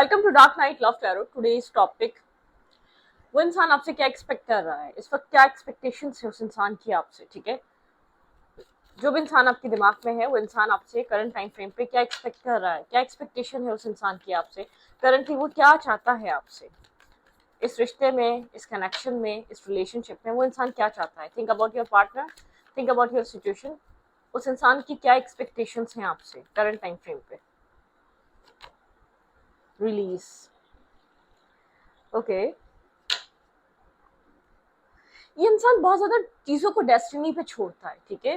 Welcome to dark night love tarot. Today's topic, वो इंसान आपसे क्या एक्सपेक्ट कर रहा है, इस वक्त क्या एक्सपेक्टेशंस है उस इंसान की आपसे। ठीक है, जो भी इंसान आपके दिमाग में है वो इंसान आपसे करंट टाइम फ्रेम पे क्या एक्सपेक्ट कर रहा है, क्या एक्सपेक्टेशन है उस इंसान की आपसे, करंटली वो क्या चाहता है आपसे, इस रिश्ते में, इस कनेक्शन में, इस रिलेशनशिप में वो इंसान क्या चाहता है। Think about your partner, think about your situation. उस इंसान की क्या एक्सपेक्टेशंस हैं आपसे करंट टाइम फ्रेम पे। रिलीज। ओके, ये इंसान बहुत ज्यादा चीजों को डेस्टिनी पे छोड़ता है। ठीक है,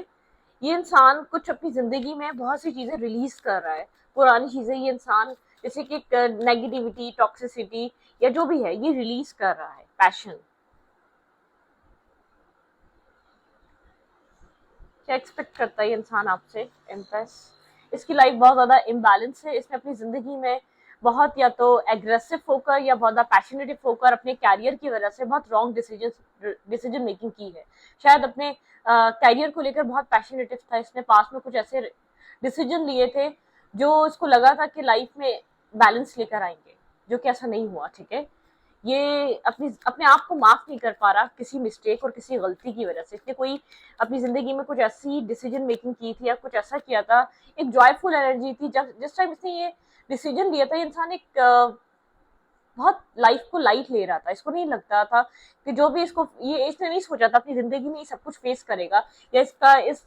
ये इंसान कुछ अपनी जिंदगी में बहुत सी चीजें रिलीज कर रहा है, पुरानी चीजें। ये इंसान जैसे कि नेगेटिविटी, टॉक्सिसिटी या जो भी है, ये रिलीज कर रहा है। पैशन, क्या एक्सपेक्ट करता है ये इंसान आपसे। एम्प्रेस, इसकी लाइफ बहुत ज्यादा इम्बैलेंस है। इसने अपनी जिंदगी में बहुत या तो एग्रेसिव होकर या बहुत ज्यादा पैशनेटिव होकर अपने कैरियर की वजह से बहुत रॉन्ग डिसीजन मेकिंग की है। शायद अपने कैरियर को लेकर बहुत पैशनेटिव था। इसने पास में कुछ ऐसे डिसीजन लिए थे जो इसको लगा था कि लाइफ में बैलेंस लेकर आएंगे, जो कि ऐसा नहीं हुआ। ठीक है, ये अपने आप को माफ नहीं कर पा रहा किसी मिस्टेक और किसी गलती की वजह से। इसने कोई अपनी जिंदगी में कुछ ऐसी डिसीजन मेकिंग की थी या कुछ ऐसा किया था, एक जॉयफुल एनर्जी थी। जब जिस टाइम इसने ये डिसीजन लिया था, ये इंसान एक बहुत लाइफ को लाइट ले रहा था। इसको नहीं लगता था कि जो भी इसको, ये इसने नहीं सोचा था अपनी जिंदगी में ये सब कुछ फेस करेगा या इसका इस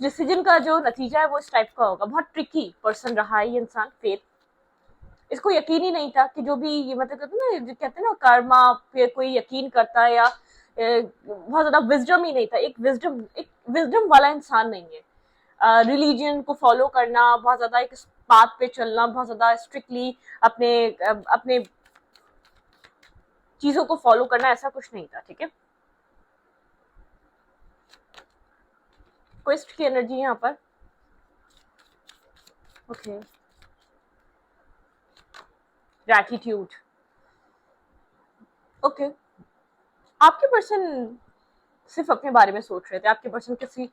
डिसीजन का जो नतीजा है वो इस टाइप का होगा। बहुत ट्रिकी पर्सन रहा है ये इंसान। फेथ, इसको यकीन ही नहीं था कि जो भी ये मतलब कहते हैं ना कर्मा पे कोई यकीन करता है या बहुत ज्यादा विजडम ही नहीं था। एक विजडम वाला इंसान नहीं है। रिलीजन को फॉलो करना, बहुत ज्यादा एक पाथ पे चलना, बहुत ज्यादा स्ट्रिक्टली अपने अपने चीजों को फॉलो करना, ऐसा कुछ नहीं था। ठीक है, क्वेस्ट की एनर्जी यहाँ पर। Okay, gratitude. ओके, आपके पर्सन सिर्फ अपने बारे में सोच रहे थे। आपके पर्सन किसी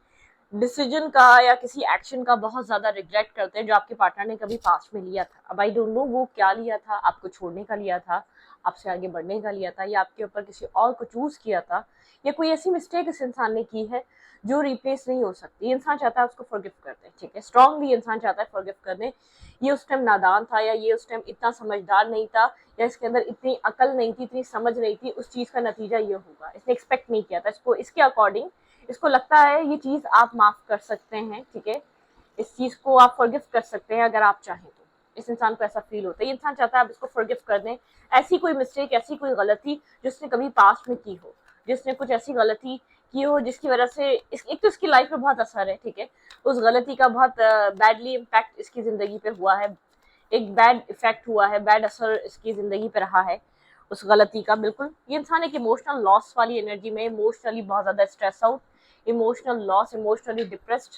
डिसीजन का या किसी एक्शन का बहुत ज्यादा रिग्रेट करते हैं जो आपके पार्टनर ने कभी पास्ट में लिया था। अब आई डोंट नो वो क्या लिया था, आपको छोड़ने का लिया था, आपसे आगे बढ़ने का लिया था, या आपके ऊपर किसी और को चूज किया था, या कोई ऐसी मिस्टेक इस इंसान ने की है जो रिप्लेस नहीं हो सकती। इंसान चाहता है उसको फॉरगिव कर दे। ठीक है, स्ट्रांगली इंसान चाहता है फॉरगिव कर दे। ये उस टाइम नादान था, या ये उस टाइम इतना समझदार नहीं था, या इसके अंदर इतनी अकल नहीं थी, इतनी समझ नहीं थी। उस चीज का नतीजा ये होगा। इसने एक्सपेक्ट नहीं किया था इसको, इसके अकॉर्डिंग इसको लगता है ये चीज आप माफ कर सकते हैं। ठीक है, इस चीज को आप फॉरगिव कर सकते हैं अगर आप चाहें तो। इस इंसान को ऐसा फील होता है, ये इंसान चाहता है आप इसको फॉरगिव कर दें। ऐसी कोई मिस्टेक, ऐसी कोई गलती जिसने कभी पास्ट में की हो, जिसने कुछ ऐसी गलती की हो जिसकी वजह से एक तो इसकी लाइफ में बहुत असर है। ठीक है, उस गलती का बहुत बैडली इम्पैक्ट इसकी जिंदगी पे हुआ है, एक बैड इफेक्ट हुआ है, बैड असर इसकी जिंदगी पे रहा है उस गलती का। बिल्कुल, ये इंसान एक इमोशनल लॉस वाली एनर्जी में, इमोशनली बहुत ज्यादा stress out, emotional loss, emotionally depressed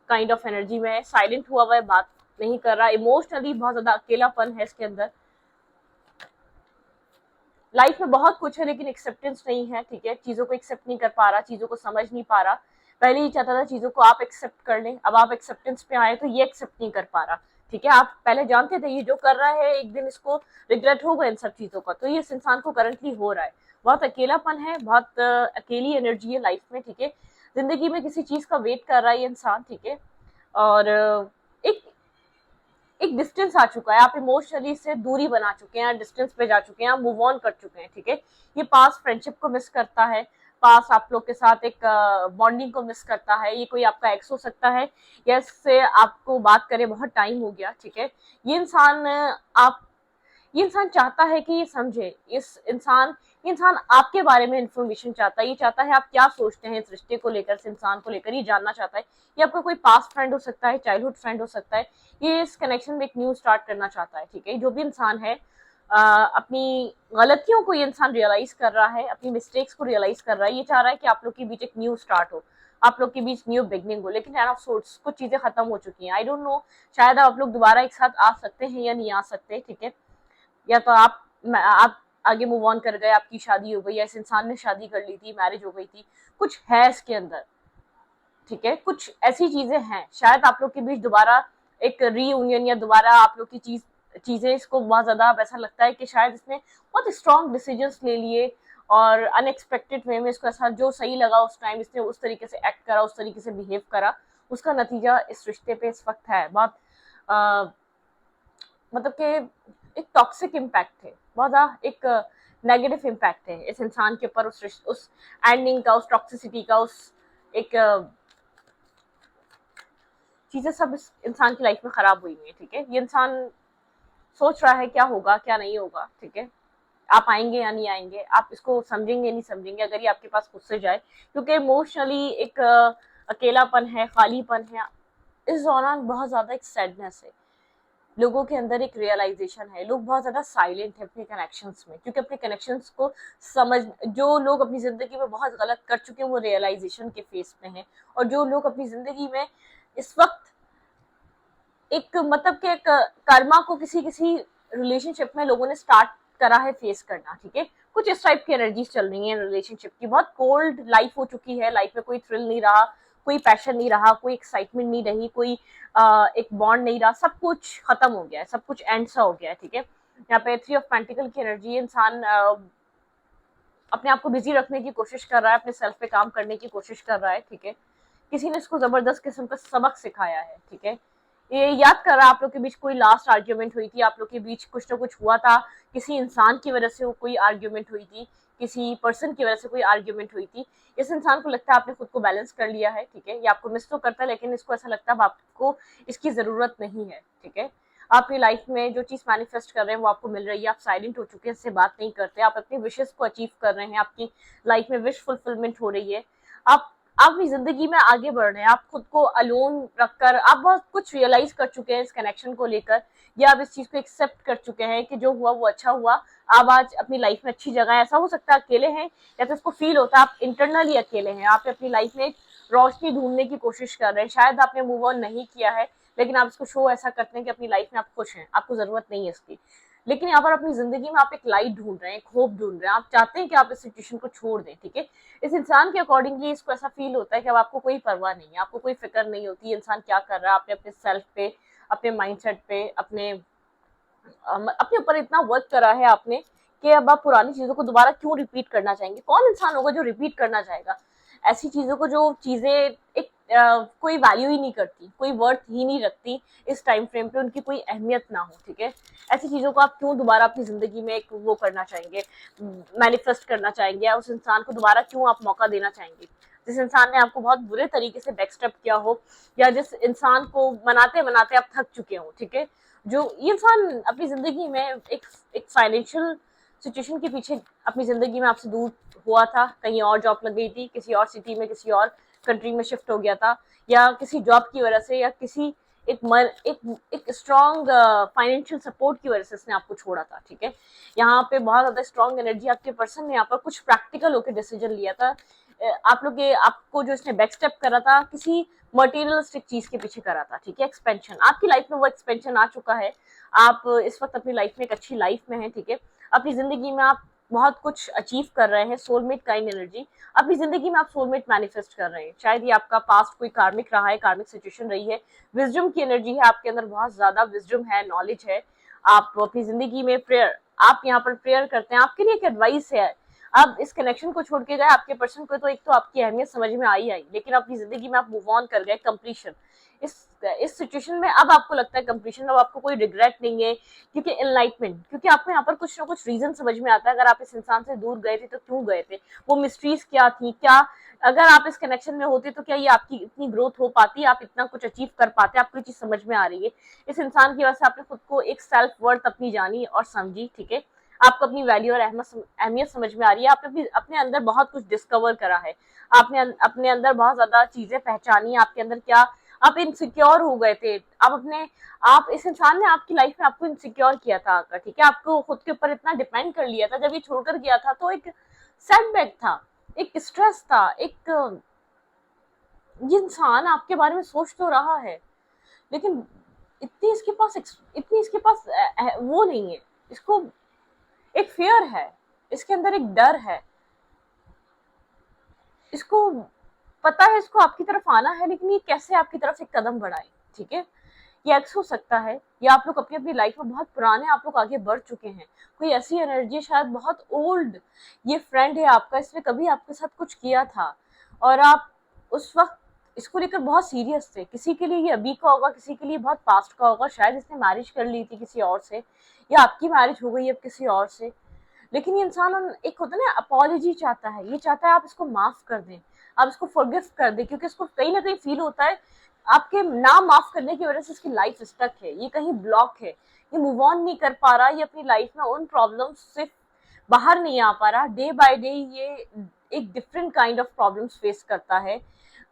kind of energy में है। साइलेंट हुआ हुआ है, बात नहीं कर रहा, इमोशनली बहुत ज्यादा अकेलापन है इसके अंदर। लाइफ में बहुत कुछ है लेकिन एक्सेप्टेंस नहीं है। ठीक है, चीजों को एक्सेप्ट नहीं कर पा रहा, चीजों को समझ नहीं पा रहा। पहले ही चाहता था चीजों को आप एक्सेप्ट कर लें, अब आप एक्सेप्टेंस पे आए तो ये एक्सेप्ट नहीं कर पा रहा। ठीक है, आप पहले जानते थे ये जो कर रहा है एक दिन इसको रिग्रेट होगा इन सब चीजों का, तो ये इस इंसान को करंटली हो रहा है। बहुत अकेलापन है, बहुत अकेली एनर्जी है लाइफ में। ठीक है, जिंदगी में किसी चीज का वेट कर रहा है ये इंसान। ठीक है, और एक एक डिस्टेंस आ चुका है, आप इमोशनली से दूरी बना चुके हैं, डिस्टेंस पे जा चुके हैं, आप मूव ऑन कर चुके हैं। ठीक है, ये पास फ्रेंडशिप को मिस करता है, पास आप लोग के साथ एक बॉन्डिंग को मिस करता है। ये कोई आपका एक्स हो सकता है या इससे आपको बात करे बहुत टाइम हो गया। ठीक है, ये इंसान आप ये इंसान चाहता है कि ये समझे, ये इंसान आपके बारे में इंफॉर्मेशन चाहता है। ये चाहता है आप क्या सोचते हैं इस रिश्ते को लेकर, इस इंसान को लेकर, ये जानना चाहता है। ये आपका कोई पास्ट फ्रेंड हो सकता है, चाइल्डहुड फ्रेंड हो सकता है। ये इस कनेक्शन में एक न्यू स्टार्ट करना चाहता है। ठीक है, जो भी इंसान है अपनी गलतियों को ये इंसान रियलाइज कर रहा है, अपनी मिस्टेक्स को रियलाइज कर रहा है। ये चाह रहा है कि आप लोग के बीच एक न्यू स्टार्ट हो, आप लोग के बीच न्यू बिगनिंग हो। लेकिन टेन ऑफ सोर्ट्स, कुछ चीजें खत्म हो चुकी हैं। आई डोंट नो, शायद आप लोग दोबारा एक साथ आ सकते हैं या नहीं आ सकते। ठीक है, या तो आप आगे मूव ऑन कर गए, आपकी शादी हो गई, या इस इंसान ने शादी कर ली थी, मैरिज हो गई थी, कुछ है इसके अंदर। ठीक है, कुछ ऐसी चीजें हैं, शायद आप लोग के बीच दोबारा एक रीयूनियन या दोबारा आप लोग की चीज चीजें इसको बहुत ज्यादा अब ऐसा लगता है कि शायद इसने बहुत स्ट्रॉन्ग डिसीजंस ले लिए और अनएक्सपेक्टेड वे में इसको ऐसा जो सही लगा उस टाइम इसने उस तरीके से एक्ट करा, उस तरीके से बिहेव करा, उसका नतीजा इस रिश्ते पे इस वक्त है। बहुत मतलब कि एक टॉक्सिक इम्पैक्ट है, बहुत ज्यादा एक नेगेटिव इम्पैक्ट है इस इंसान के ऊपर, उस एंडिंग का, उस टॉक्सिसिटी का, उस एक चीजें सब इस इंसान की लाइफ में खराब हुई हैं। ठीक है, ये इंसान सोच रहा है क्या होगा क्या नहीं होगा। ठीक है, आप आएंगे या नहीं आएंगे, आप इसको समझेंगे नहीं समझेंगे अगर ये आपके पास खुद से जाए, क्योंकि इमोशनली एक अकेलापन है, खालीपन है इस दौरान, बहुत ज्यादा एक सैडनेस है, लोगों के अंदर एक रियलाइजेशन है, लोग बहुत ज्यादा साइलेंट है अपने कनेक्शंस में, क्योंकि अपने कनेक्शंस को समझ, जो लोग अपनी जिंदगी में बहुत गलत कर चुके हैं वो रियलाइजेशन के फेस में है, और जो लोग अपनी जिंदगी में इस वक्त एक मतलब के कर्मा को किसी किसी रिलेशनशिप में लोगों ने स्टार्ट करा है फेस करना। ठीक है, कुछ इस टाइप की एनर्जीज चल रही है रिलेशनशिप की, बहुत कोल्ड लाइफ हो चुकी है, लाइफ में कोई थ्रिल नहीं रहा, कोई पैशन नहीं रहा, कोई एक्साइटमेंट नहीं रही, कोई एक बॉन्ड नहीं रहा, सब कुछ खत्म हो गया है, सब कुछ एंड सा हो गया है। ठीक है, यहाँ पे 3 ऑफ पेंटिकल की एनर्जी, इंसान अपने आप को बिजी रखने की कोशिश कर रहा है, अपने सेल्फ पे काम करने की कोशिश कर रहा है। ठीक है, किसी ने इसको जबरदस्त किस्म का सबक सिखाया है। ठीक है, ये याद कर रहा है आप लोग के बीच कोई लास्ट आर्ग्यूमेंट हुई थी, आप लोग के बीच कुछ ना कुछ हुआ था, किसी इंसान की वजह से कोई आर्ग्यूमेंट हुई थी, किसी पर्सन की वजह से कोई आर्ग्यूमेंट हुई थी, इस इंसान को लगता है आपने खुद को बैलेंस कर लिया है। ठीक है, ये आपको मिस तो करता है लेकिन इसको ऐसा लगता है आपको इसकी जरूरत नहीं है। ठीक है, आपकी लाइफ में जो चीज मैनिफेस्ट कर रहे हैं वो आपको मिल रही है, आप साइलेंट हो चुके हैं, इससे बात नहीं करते, आप अपनी विशेष को अचीव कर रहे हैं, आपकी लाइफ में विश फुलफिलमेंट हो रही है, आप अपनी जिंदगी में आगे बढ़ रहे हैं, आप खुद को अलोन रखकर आप बहुत कुछ रियलाइज कर चुके हैं इस कनेक्शन को लेकर, या आप इस चीज को एक्सेप्ट कर चुके हैं कि जो हुआ वो अच्छा हुआ, आप आज अपनी लाइफ में अच्छी जगह है। ऐसा हो सकता है अकेले हैं, या तो उसको फील होता है आप इंटरनली अकेले हैं, आप अपनी लाइफ में रोशनी ढूंढने की कोशिश कर रहे हैं, शायद आपने मूव ऑन नहीं किया है लेकिन आप इसको शो ऐसा करते हैं कि अपनी लाइफ में आप खुश हैं, आपको जरूरत नहीं है इसकी, लेकिन यहाँ पर अपनी जिंदगी में आप एक लाइट ढूंढ रहे हैं, एक होप ढूंढ रहे हैं, आप चाहते हैं कि आप इस सिचुएशन को छोड़ दें। ठीक है, इस इंसान के अकॉर्डिंगली इसको ऐसा फील होता है कि अब आपको कोई परवाह नहीं है, आपको कोई फिक्र नहीं होती इंसान क्या कर रहा है, आपने अपने सेल्फ पे, अपने माइंडसेट पे, अपने ऊपर इतना वर्क करा है आपने कि अब आप पुरानी चीजों को दोबारा क्यों रिपीट करना चाहेंगे। कौन इंसान होगा जो रिपीट करना चाहेगा ऐसी चीजों को, जो चीजें एक कोई वैल्यू ही नहीं करती, कोई वर्थ ही नहीं रखती, इस टाइम फ्रेम पे उनकी कोई अहमियत ना हो। ठीक है, ऐसी चीजों को आप क्यों दोबारा अपनी जिंदगी में एक वो करना चाहेंगे, मैनिफेस्ट करना चाहेंगे, या उस इंसान को दोबारा क्यों आप मौका देना चाहेंगे जिस इंसान ने आपको बहुत बुरे तरीके से बैकस्टेप किया हो, या जिस इंसान को मनाते मनाते आप थक चुके हो। ठीक है, जो ये इंसान अपनी जिंदगी में एक फाइनेंशियल सिचुएशन के पीछे अपनी जिंदगी में आपसे दूर हुआ था, कहीं और जॉब लग गई थी, किसी और सिटी में, किसी और कंट्री में शिफ्ट हो गया था, या किसी जॉब की वजह से, या किसी एक स्ट्रॉन्ग फाइनेंशियल सपोर्ट की वजह से इसने आपको छोड़ा था। ठीक है, यहाँ पे बहुत ज्यादा स्ट्रॉन्ग एनर्जी आपके पर्सन ने यहाँ पर कुछ प्रैक्टिकल होकर डिसीजन लिया था, आप लोग आपको जो इसने बैकस्टेप करा था किसी मटेरियलिस्टिक चीज के पीछे करा था। ठीक है, एक्सपेंशन, आपकी लाइफ में वो एक्सपेंशन आ चुका है, आप इस वक्त अपनी लाइफ में एक अच्छी लाइफ में हैं। ठीक है, अपनी जिंदगी में आप बहुत कुछ अचीव कर रहे हैं, सोलमेट काइंड एनर्जी, अपनी जिंदगी में आप सोलमेट मैनिफेस्ट कर रहे हैं, शायद ये आपका पास्ट कोई कार्मिक रहा है, कार्मिक सिचुएशन रही है, विजडम की एनर्जी है आपके अंदर, बहुत ज्यादा विजडम है, नॉलेज है, आप अपनी जिंदगी में प्रेयर, आप यहाँ पर प्रेयर करते हैं, आपके लिए एक एडवाइस है, अब इस कनेक्शन को छोड़ के गए आपके पर्सन को, तो एक तो आपकी अहमियत समझ में आई, लेकिन अपनी जिंदगी में आप मूव ऑन कर गए, कंप्लीशन, इस सिचुएशन में अब आपको लगता है कंप्लीशन, अब आपको कोई रिग्रेट नहीं है, क्योंकि एनलाइटमेंट, क्योंकि आपको यहाँ पर कुछ ना कुछ रीजन समझ में आता है, अगर आप इस इंसान से दूर गए थे तो क्यों गए थे, वो मिस्ट्रीज क्या थी, क्या अगर आप इस कनेक्शन में होते तो क्या ये आपकी इतनी ग्रोथ हो पाती, आप इतना कुछ अचीव कर पाते, आपको चीज समझ में आ रही है, इस इंसान की वजह से आपने खुद को एक सेल्फ वर्थ अपनी जानी और समझी। ठीक है, आपको अपनी वैल्यू और अहमियत समझ में आ रही है, आपने अपने अंदर बहुत कुछ डिस्कवर करा है, आपने अपने अंदर बहुत ज्यादा चीजें पहचानी, आपके अंदर क्या, आप इनसिक्योर हो गए थे, आप इस इंसान ने आपकी लाइफ में आपको इनसिक्योर किया था आकर। ठीक है, आपको खुद के ऊपर इतना डिपेंड कर लिया था, जब ये छोड़कर गया था तो एक सेटबैक था, एक स्ट्रेस था, ये इंसान आपके बारे में सोच तो रहा है लेकिन इतनी इसके पास वो नहीं है, इसको एक फियर है, इसके अंदर एक डर है, इसको पता है इसको आपकी तरफ आना है, लेकिन ये कैसे आपकी तरफ एक कदम बढ़ाए। ठीक है, ये एक्स हो सकता है, या आप लोग अपनी अपनी लाइफ में बहुत पुराने आप लोग आगे बढ़ चुके हैं। कोई ऐसी एनर्जी शायद बहुत ओल्ड ये फ्रेंड है आपका, इसने कभी आपके साथ कुछ किया था और आप उस वक्त इसको लेकर बहुत सीरियस थे। किसी के लिए ये अभी का होगा, किसी के लिए बहुत पास्ट का होगा, शायद इसने मैरिज कर ली थी किसी और से, या आपकी मैरिज हो गई अब किसी और से। लेकिन ये इंसान एक होता है ना अपॉलॉजी चाहता है, ये चाहता है आप इसको माफ कर दें, आप इसको फॉरगिव कर दें, क्योंकि इसको कहीं ना कहीं फील होता है आपके ना माफ करने की वजह से इसकी लाइफ स्टक है, ये कहीं ब्लॉक है, ये मूव ऑन नहीं कर पा रहा, ये अपनी लाइफ में उन प्रॉब्लम्स से बाहर नहीं आ पा रहा। डे बाय डे ये एक different kind of problems face करता है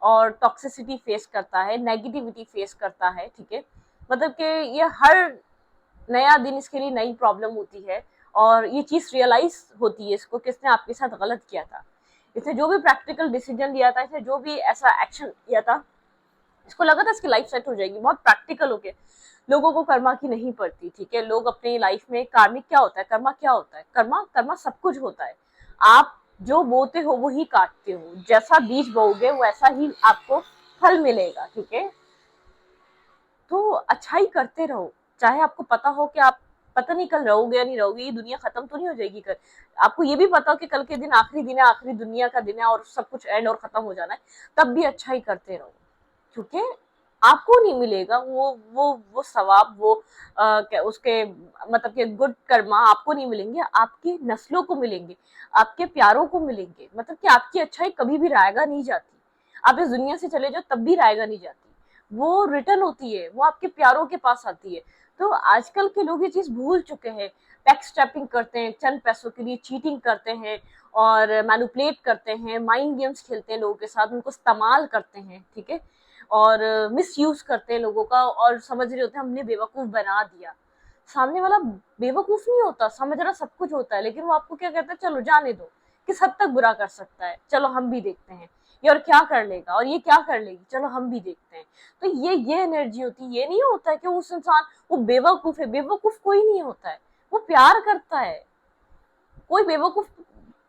और टॉक्सिसिटी फेस करता है, नेगेटिविटी फेस करता है, ठीक है। मतलब कि ये हर नया दिन इसके लिए नई प्रॉब्लम होती है और ये चीज रियलाइज होती है इसको कि इसने आपके साथ गलत किया था, इसने जो भी प्रैक्टिकल डिसीजन लिया था, इसने जो भी ऐसा एक्शन लिया था, इसको लगा था इसकी लाइफ सेट हो जाएगी। बहुत प्रैक्टिकल हो गया, लोगों को कर्मा की नहीं पड़ती, ठीक है। लोग अपनी लाइफ में कार्मिक क्या होता है, कर्मा क्या होता है, कर्मा कर्मा सब कुछ होता है। आप जो बोते हो वो ही काटते हो, जैसा बीज बोओगे वैसा ही आपको फल मिलेगा, ठीक है। तो अच्छाई करते रहो, चाहे आपको पता हो कि आप पता नहीं कल रहोगे या नहीं रहोगे, ये दुनिया खत्म तो नहीं हो जाएगी कल। आपको ये भी पता हो कि कल के दिन आखिरी दिन है, आखिरी दुनिया का दिन है और सब कुछ एंड और खत्म हो जाना है, तब भी अच्छाई करते रहो, क्योंकि आपको नहीं मिलेगा वो सवाब, वो उसके मतलब के गुड कर्मा आपको नहीं मिलेंगे, आपकी नस्लों को मिलेंगे, आपके प्यारों को मिलेंगे। मतलब कि आपकी अच्छाई कभी भी रायगा नहीं जाती, आप इस दुनिया से चले जाओ तब भी रायगा नहीं जाती, वो रिटर्न होती है, वो आपके प्यारों के पास आती है। तो आजकल के लोग ये चीज भूल चुके हैं, बैक स्टेपिंग करते हैं, चंद पैसों के लिए चीटिंग करते हैं और मैनिपुलेट करते हैं, माइंड गेम्स खेलते हैं लोगों के साथ, उनको इस्तेमाल करते हैं, ठीक है, और मिस यूज करते हैं लोगों का, और समझ रहे होते हैं हमने बेवकूफ बना दिया। सामने वाला बेवकूफ नहीं होता, समझ रहा सब कुछ होता है, लेकिन वो आपको क्या कहता है, चलो जाने दो, किस हद तक बुरा कर सकता है, चलो हम भी देखते हैं, ये और क्या कर लेगा और ये क्या कर लेगी, चलो हम भी देखते हैं। तो ये एनर्जी होती है। ये नहीं होता है कि उस इंसान वो बेवकूफ है, बेवकूफ कोई नहीं होता है, वो प्यार करता है। कोई बेवकूफ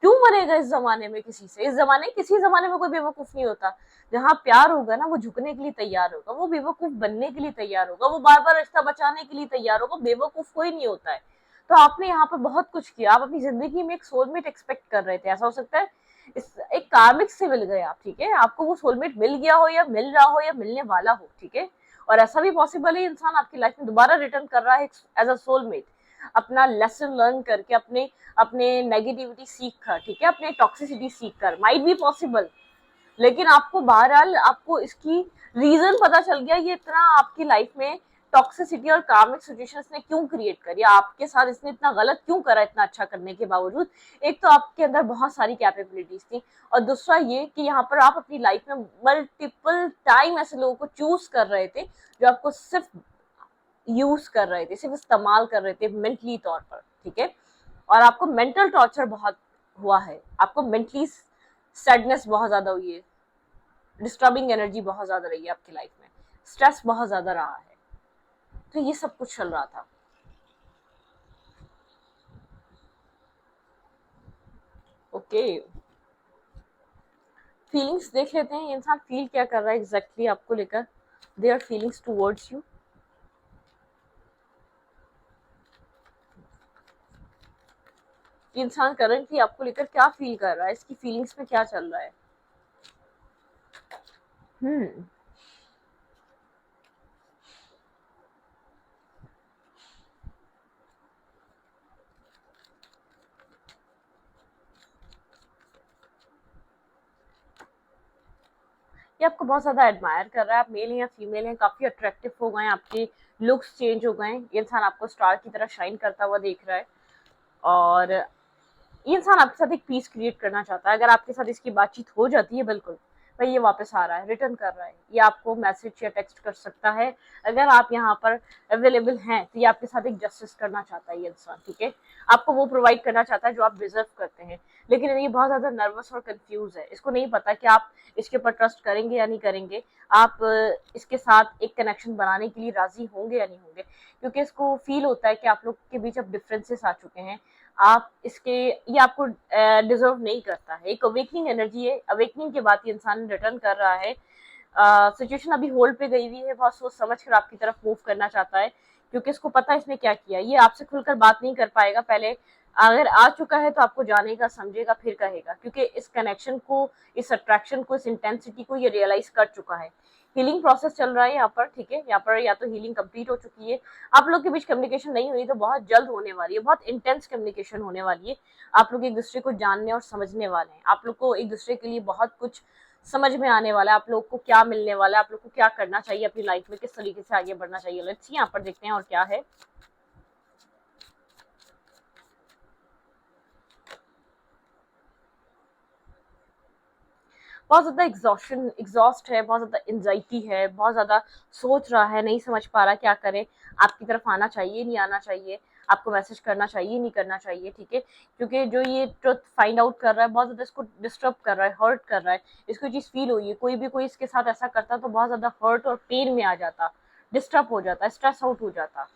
क्यों बनेगा इस जमाने में किसी से, किसी जमाने में कोई बेवकूफ नहीं होता। जहाँ प्यार होगा ना वो झुकने के लिए तैयार होगा, वो बेवकूफ बनने के लिए तैयार होगा, वो बार बार रिश्ता बचाने के लिए तैयार होगा, बेवकूफ कोई नहीं होता है। तो आपने यहाँ पर बहुत कुछ किया, आप अपनी जिंदगी में एक सोलमेट एक्सपेक्ट कर रहे थे, ऐसा हो सकता है एक कार्मिक से मिल गए आप, ठीक है, आपको वो सोलमेट मिल गया हो या मिल रहा हो या मिलने वाला हो, ठीक है। और ऐसा भी पॉसिबल है इंसान आपकी लाइफ में दोबारा रिटर्न कर रहा है एज अ सोलमेट, अपना लेसन लर्न करके, अपने अपने नेगेटिविटी सीख कर, ठीक है, अपने टॉक्सिसिटी सीख कर, माइट बी पॉसिबल। लेकिन आपको बहरहाल आपको इसकी रीजन पता चल गया, ये इतना आपकी लाइफ में टॉक्सिसिटी और कार्मिक सिचुएशंस ने क्यों क्रिएट करी, आपके साथ इसने इतना गलत क्यों करा, इतना अच्छा करने के बावजूद। एक तो आपके अंदर बहुत सारी कैपेबिलिटीज थी, और दूसरा ये कि यहाँ पर आप अपनी लाइफ में मल्टीपल टाइम ऐसे लोगों को चूज कर रहे थे जो आपको सिर्फ यूज कर रहे थे, सिर्फ इस्तेमाल कर रहे थे मेंटली तौर पर, ठीक है। और आपको मेंटल टॉर्चर बहुत हुआ है, आपको मेंटली सैडनेस बहुत ज्यादा हुई है, डिस्टर्बिंग एनर्जी बहुत ज्यादा रही है आपकी लाइफ में, स्ट्रेस बहुत ज्यादा रहा है। तो ये सब कुछ चल रहा था। ओके, फीलिंग्स देख लेते हैं, इंसान फील क्या कर रहा है एग्जैक्टली आपको लेकर, देयर फीलिंग्स टुवर्ड्स यू। इंसान करंटली आपको लेकर क्या फील कर रहा है, इसकी फीलिंग्स में क्या चल रहा है। ये आपको बहुत ज्यादा एडमायर कर रहा है, आप मेल हैं या फीमेल हैं, काफी अट्रैक्टिव हो गए हैं, आपके लुक्स चेंज हो गए हैं, ये इंसान आपको स्टार की तरह शाइन करता हुआ देख रहा है, और ये इंसान आपके साथ एक पीस क्रिएट करना चाहता है। अगर आपके साथ इसकी बातचीत हो जाती है, बिल्कुल भाई ये वापस आ रहा है, रिटर्न कर रहा है, ये आपको मैसेज या टेक्स्ट कर सकता है। अगर आप यहाँ पर अवेलेबल हैं तो ये आपके साथ एक जस्टिस करना चाहता है ये इंसान, ठीक है, आपको वो प्रोवाइड करना चाहता है जो आप डिजर्व करते हैं। लेकिन ये बहुत ज्यादा नर्वस और कंफ्यूज है, इसको नहीं पता कि आप इसके ऊपर ट्रस्ट करेंगे या नहीं करेंगे, आप इसके साथ एक कनेक्शन बनाने के लिए राजी होंगे या नहीं होंगे, क्योंकि इसको फील होता है कि आप लोग के बीच अब डिफरेंसेस आ चुके हैं, आप इसके ये आपको डिजर्व नहीं करता है। एक अवेकनिंग एनर्जी है, अवेकनिंग के बाद ये इंसान रिटर्न कर रहा है, सिचुएशन अभी होल्ड पे गई हुई है, बहुत सोच समझ कर आपकी तरफ मूव करना चाहता है, क्योंकि इसको पता है इसने क्या किया। ये आपसे खुलकर बात नहीं कर पाएगा, पहले अगर आ चुका है तो आपको जानेगा, समझेगा, फिर कहेगा, क्योंकि इस कनेक्शन को, इस अट्रैक्शन को, इस इंटेंसिटी को ये रियलाइज कर चुका है। हीलिंग प्रोसेस चल रहा है यहाँ पर, ठीक है। यहाँ पर या तो हीलिंग कंप्लीट हो चुकी है, आप लोग के बीच कम्युनिकेशन नहीं हुई तो बहुत जल्द होने वाली है, बहुत इंटेंस कम्युनिकेशन होने वाली है। आप लोग एक दूसरे को जानने और समझने वाले हैं, आप लोग को एक दूसरे के लिए बहुत कुछ समझ में आने वाला है, आप लोग को क्या मिलने वाला है, आप लोग को क्या करना चाहिए अपनी लाइफ में, किस तरीके से आगे बढ़ना चाहिए। लेट्स सी यहाँ पर देखते हैं और क्या है। बहुत ज्यादा एग्जॉस्ट है, बहुत ज्यादा एंजाइटी है, बहुत ज्यादा सोच रहा है, नहीं समझ पा रहा क्या करे, आपकी तरफ आना चाहिए नहीं आना चाहिए, आपको मैसेज करना चाहिए नहीं करना चाहिए, ठीक है। क्योंकि जो ये ट्रुथ फाइंड आउट कर रहा है, बहुत ज्यादा इसको डिस्टर्ब कर रहा है, हर्ट कर रहा है, इसको चीज फील हुई है। कोई इसके साथ ऐसा करता तो बहुत ज्यादा हर्ट और पेन में आ जाता, डिस्टर्ब हो जाता, स्ट्रेस आउट हो जाता।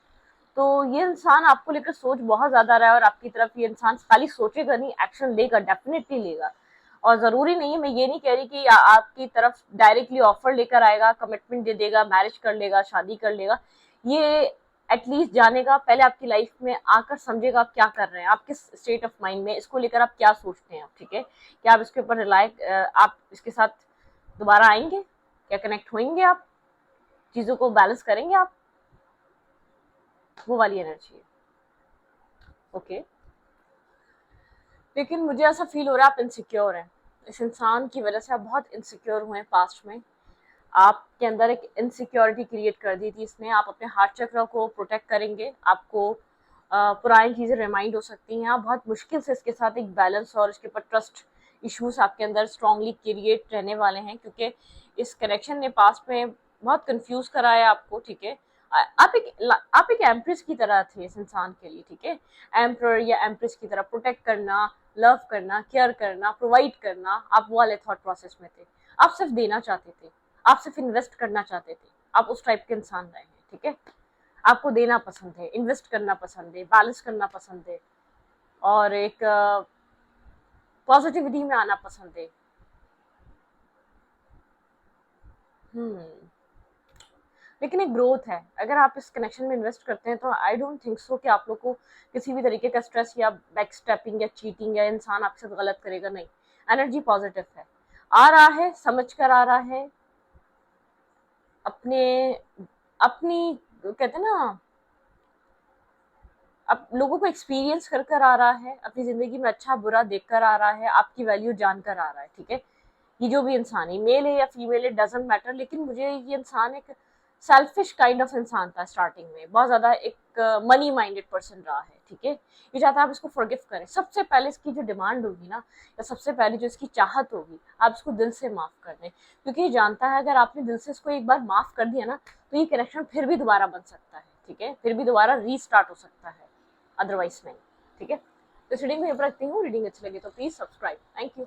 तो ये इंसान आपको लेकर सोच बहुत ज्यादा रहा है, और आपकी तरफ ये इंसान खाली सोचेगा नहीं, एक्शन लेगा, डेफिनेटली लेगा। और जरूरी नहीं है, मैं ये नहीं कह रही कि आपकी तरफ डायरेक्टली ऑफर लेकर आएगा, कमिटमेंट दे देगा, मैरिज कर लेगा, शादी कर लेगा। ये एटलीस्ट जानेगा, पहले आपकी लाइफ में आकर समझेगा आप क्या कर रहे हैं, आप किस स्टेट ऑफ माइंड में, इसको लेकर आप क्या सोचते हैं, ठीक है। क्या आप इसके ऊपर आप इसके साथ दोबारा आएंगे, क्या कनेक्ट होंगे, आप चीजों को बैलेंस करेंगे, आप वो वाली एनर्जी है, ओके। लेकिन मुझे ऐसा फील हो रहा है आप इनसिक्योर हैं, इस इंसान की वजह से आप बहुत इनसिक्योर हुए हैं पास्ट में। आपके अंदर एक इनसिक्योरिटी क्रिएट कर दी थी इसने। आप अपने हार्ट चक्र को प्रोटेक्ट करेंगे, आपको पुरानी चीजें रिमाइंड हो सकती हैं, आप बहुत मुश्किल से इसके साथ एक बैलेंस और इसके ऊपर ट्रस्ट इश्यूज आपके अंदर स्ट्रांगली क्रिएट रहने वाले हैं, क्योंकि इस कनेक्शन ने पास्ट में बहुत कंफ्यूज कराया आपको, ठीक है। आप एक एम्प्रेस की तरह थे इस इंसान के लिए, ठीक है। एम्प्रर या एम्प्रेस की तरह प्रोटेक्ट करना, लव करना, केयर करना, प्रोवाइड करना, आप वो वाले थॉट प्रोसेस में थे। आप सिर्फ देना चाहते थे, आप सिर्फ इन्वेस्ट करना चाहते थे, आप उस टाइप के इंसान रहे हैं, ठीक है। आपको देना पसंद है, इन्वेस्ट करना पसंद है, बैलेंस करना पसंद है, और एक पॉजिटिविटी में आना पसंद है। लेकिन एक ग्रोथ है, अगर आप इस कनेक्शन में इन्वेस्ट करते हैं तो आई डोंट थिंक सो कि आप लोग को किसी भी तरीके का स्ट्रेस या बैक स्टेपिंग या चीटिंग या इंसान आपके साथ गलत करेगा, नहीं। एनर्जी पॉजिटिव है, आ रहा है, समझ कर आ रहा है, अपने अपनी कहते हैं ना, अब लोगों को एक्सपीरियंस कर कर आ रहा है, अपनी जिंदगी में अच्छा बुरा देख कर आ रहा है, आपकी वैल्यू जानकर आ रहा है, ठीक है। ये जो भी इंसान है, मेल है या फीमेल है, डजेंट मैटर, लेकिन मुझे ये इंसान एक सेल्फिश काइंड ऑफ इंसान था स्टार्टिंग में, बहुत ज्यादा एक मनी माइंडेड पर्सन रहा है, ठीक है। ये चाहता है आप इसको फॉरगिव करें। सबसे पहले इसकी जो डिमांड होगी ना, या सबसे पहले जो इसकी चाहत होगी, आप इसको दिल से माफ कर दें, क्योंकि ये जानता है अगर आपने दिल से इसको एक बार माफ कर दिया ना, तो ये कनेक्शन फिर भी दोबारा बन सकता है, ठीक है, फिर भी दोबारा रीस्टार्ट हो सकता है, अदरवाइज नहीं, ठीक है। तो रीडिंग में रखती हूँ, रीडिंग अच्छी लगी तो प्लीज सब्सक्राइब, थैंक यू।